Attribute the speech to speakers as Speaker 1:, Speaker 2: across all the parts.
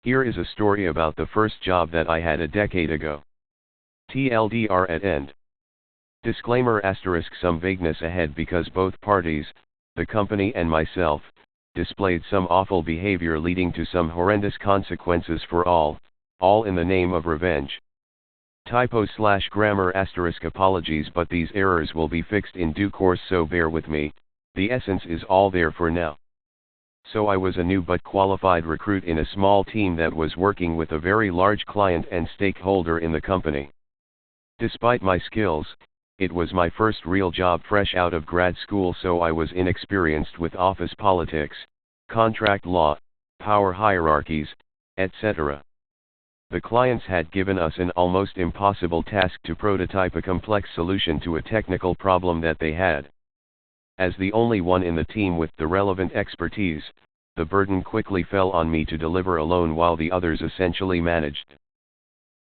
Speaker 1: Here is a story about the first job that I had a decade ago. TLDR at end. Disclaimer * some vagueness ahead because both parties, the company and myself, displayed some awful behavior leading to some horrendous consequences for all in the name of revenge. Typo/grammar * apologies, but these errors will be fixed in due course, so bear with me. The essence is all there for now. So I was a new but qualified recruit in a small team that was working with a very large client and stakeholder in the company. Despite my skills, it was my first real job fresh out of grad school, so I was inexperienced with office politics, contract law, power hierarchies, etc. The clients had given us an almost impossible task to prototype a complex solution to a technical problem that they had. As the only one in the team with the relevant expertise, the burden quickly fell on me to deliver alone while the others essentially managed.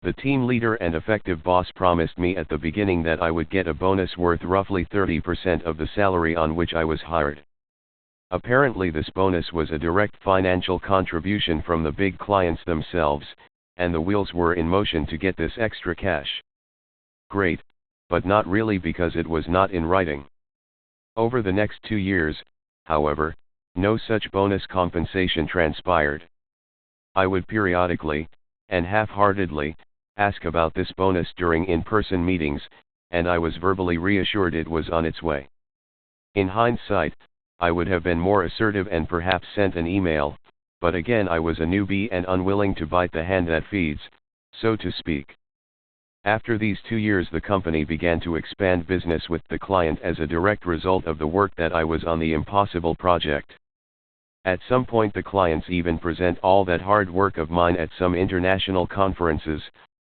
Speaker 1: The team leader and effective boss promised me at the beginning that I would get a bonus worth roughly 30% of the salary on which I was hired. Apparently this bonus was a direct financial contribution from the big clients themselves, and the wheels were in motion to get this extra cash. Great, but not really, because it was not in writing. Over the next 2 years, however, no such bonus compensation transpired. I would periodically, and half-heartedly, ask about this bonus during in-person meetings, and I was verbally reassured it was on its way. In hindsight, I would have been more assertive and perhaps sent an email, but again I was a newbie and unwilling to bite the hand that feeds, so to speak. After these 2 years, the company began to expand business with the client as a direct result of the work that I was on the impossible project. At some point the clients even present all that hard work of mine at some international conferences,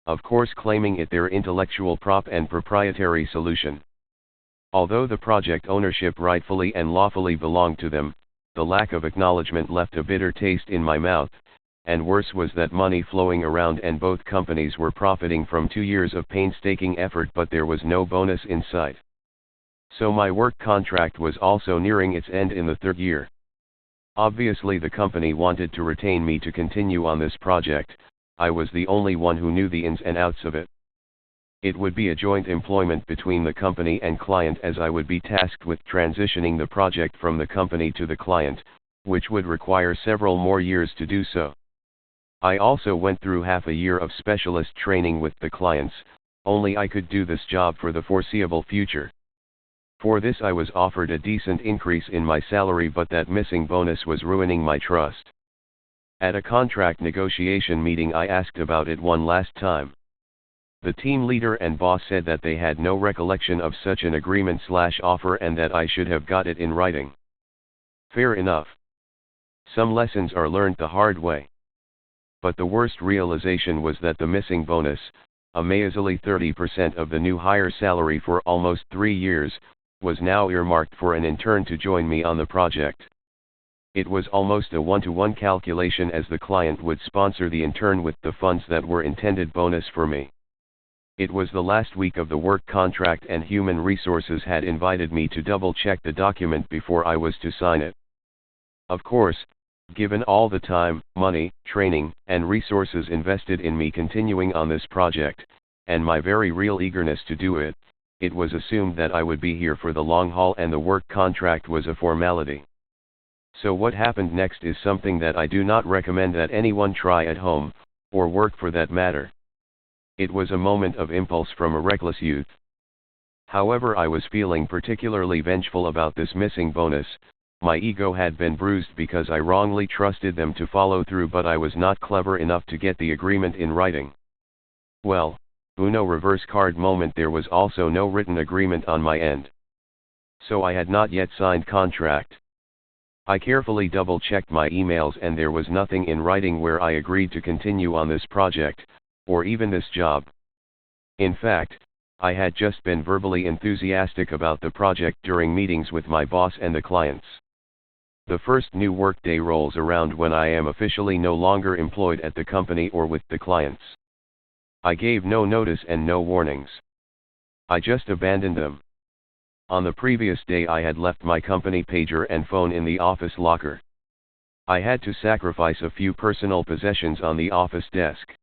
Speaker 1: of course claiming it their intellectual prop and proprietary solution. Although the project ownership rightfully and lawfully belonged to them, the lack of acknowledgement left a bitter taste in my mouth, and worse was that money flowing around and both companies were profiting from 2 years of painstaking effort, but there was no bonus in sight. So my work contract was also nearing its end in the 3rd year. Obviously the company wanted to retain me to continue on this project. I was the only one who knew the ins and outs of it. It would be a joint employment between the company and client, as I would be tasked with transitioning the project from the company to the client, which would require several more years to do so. I also went through half a year of specialist training with the clients, only I could do this job for the foreseeable future. For this I was offered a decent increase in my salary, but that missing bonus was ruining my trust. At a contract negotiation meeting I asked about it one last time. The team leader and boss said that they had no recollection of such an agreement/offer and that I should have got it in writing. Fair enough. Some lessons are learned the hard way. But the worst realization was that the missing bonus, a measly 30% of the new hire salary for almost 3 years, was now earmarked for an intern to join me on the project. It was almost a one-to-one calculation, as the client would sponsor the intern with the funds that were intended bonus for me. It was the last week of the work contract and Human Resources had invited me to double-check the document before I was to sign it. Of course, given all the time, money, training, and resources invested in me continuing on this project, and my very real eagerness to do it, it was assumed that I would be here for the long haul and the work contract was a formality. So what happened next is something that I do not recommend that anyone try at home, or work for that matter. It was a moment of impulse from a reckless youth. However, I was feeling particularly vengeful about this missing bonus. My ego had been bruised because I wrongly trusted them to follow through, but I was not clever enough to get the agreement in writing. Well, Uno reverse card moment, there was also no written agreement on my end. So I had not yet signed contract. I carefully double-checked my emails and there was nothing in writing where I agreed to continue on this project, or even this job. In fact, I had just been verbally enthusiastic about the project during meetings with my boss and the clients. The first new workday rolls around when I am officially no longer employed at the company or with the clients. I gave no notice and no warnings. I just abandoned them. On the previous day I had left my company pager and phone in the office locker. I had to sacrifice a few personal possessions on the office desk.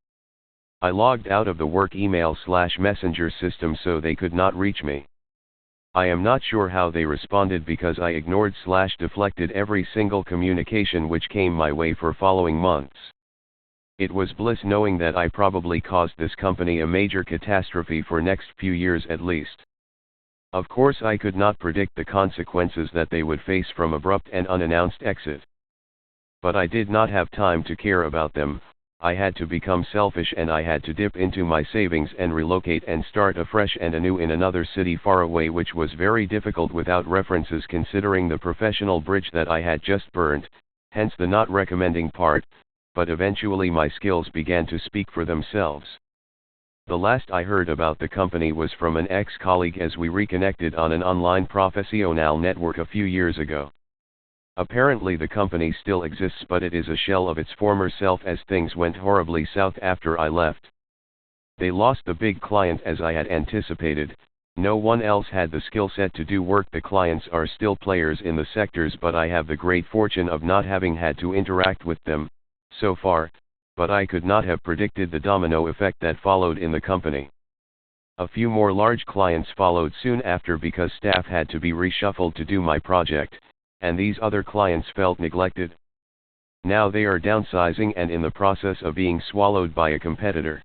Speaker 1: I logged out of the work email/messenger system so they could not reach me. I am not sure how they responded because I ignored/deflected every single communication which came my way for following months. It was bliss knowing that I probably caused this company a major catastrophe for next few years at least. Of course I could not predict the consequences that they would face from abrupt and unannounced exit. But I did not have time to care about them. I had to become selfish and I had to dip into my savings and relocate and start afresh and anew in another city far away, which was very difficult without references considering the professional bridge that I had just burnt, hence the not recommending part, but eventually my skills began to speak for themselves. The last I heard about the company was from an ex-colleague as we reconnected on an online professional network a few years ago. Apparently the company still exists, but it is a shell of its former self as things went horribly south after I left. They lost the big client as I had anticipated. No one else had the skill set to do work. The clients are still players in the sectors, but I have the great fortune of not having had to interact with them, so far, but I could not have predicted the domino effect that followed in the company. A few more large clients followed soon after because staff had to be reshuffled to do my project, and these other clients felt neglected. Now they are downsizing and in the process of being swallowed by a competitor.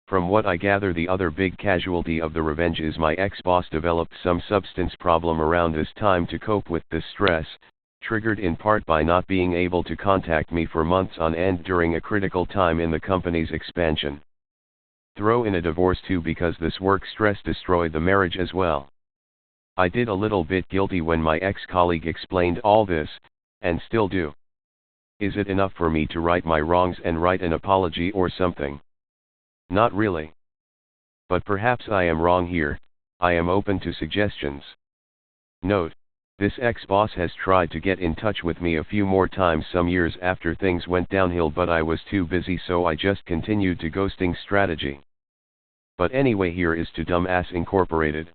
Speaker 1: From what I gather, the other big casualty of the revenge is my ex-boss developed some substance problem around this time to cope with this stress, triggered in part by not being able to contact me for months on end during a critical time in the company's expansion. Throw in a divorce too because this work stress destroyed the marriage as well. I did a little bit guilty when my ex-colleague explained all this, and still do. Is it enough for me to right my wrongs and write an apology or something? Not really. But perhaps I am wrong here. I am open to suggestions. Note: this ex-boss has tried to get in touch with me a few more times some years after things went downhill, but I was too busy, so I just continued to ghosting strategy. But anyway, here is to Dumbass Incorporated.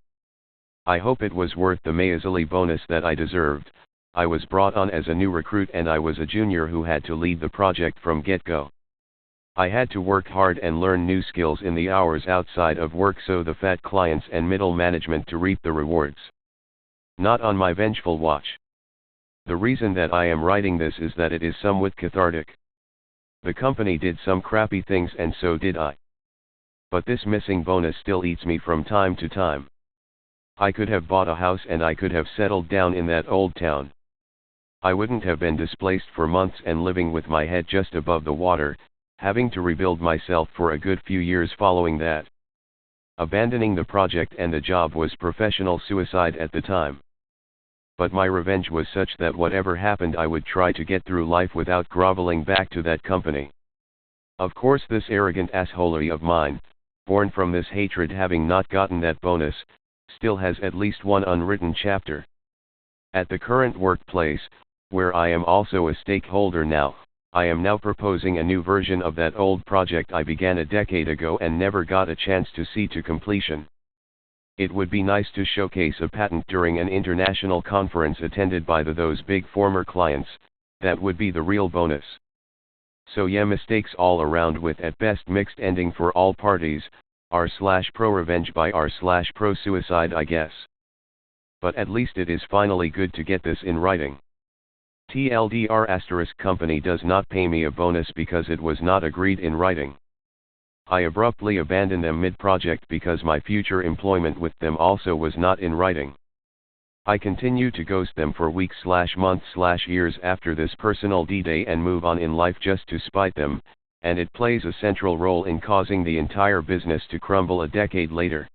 Speaker 1: I hope it was worth the measly bonus that I deserved. I was brought on as a new recruit and I was a junior who had to lead the project from get-go. I had to work hard and learn new skills in the hours outside of work so the fat clients and middle management to reap the rewards. Not on my vengeful watch. The reason that I am writing this is that it is somewhat cathartic. The company did some crappy things and so did I. But this missing bonus still eats me from time to time. I could have bought a house and I could have settled down in that old town. I wouldn't have been displaced for months and living with my head just above the water, having to rebuild myself for a good few years following that. Abandoning the project and the job was professional suicide at the time. But my revenge was such that whatever happened I would try to get through life without groveling back to that company. Of course this arrogant assholery of mine, born from this hatred having not gotten that bonus, still has at least one unwritten chapter. At the current workplace, where I am also a stakeholder now, I am now proposing a new version of that old project I began a decade ago and never got a chance to see to completion. It would be nice to showcase a patent during an international conference attended by those big former clients. That would be the real bonus. So yeah, mistakes all around with at best mixed ending for all parties, r/pro-revenge by r/pro-suicide I guess. But at least it is finally good to get this in writing. TLDR** company does not pay me a bonus because it was not agreed in writing. I abruptly abandoned them mid-project because my future employment with them also was not in writing. I continue to ghost them for weeks/months/years after this personal D-Day and move on in life just to spite them, and it plays a central role in causing the entire business to crumble a decade later.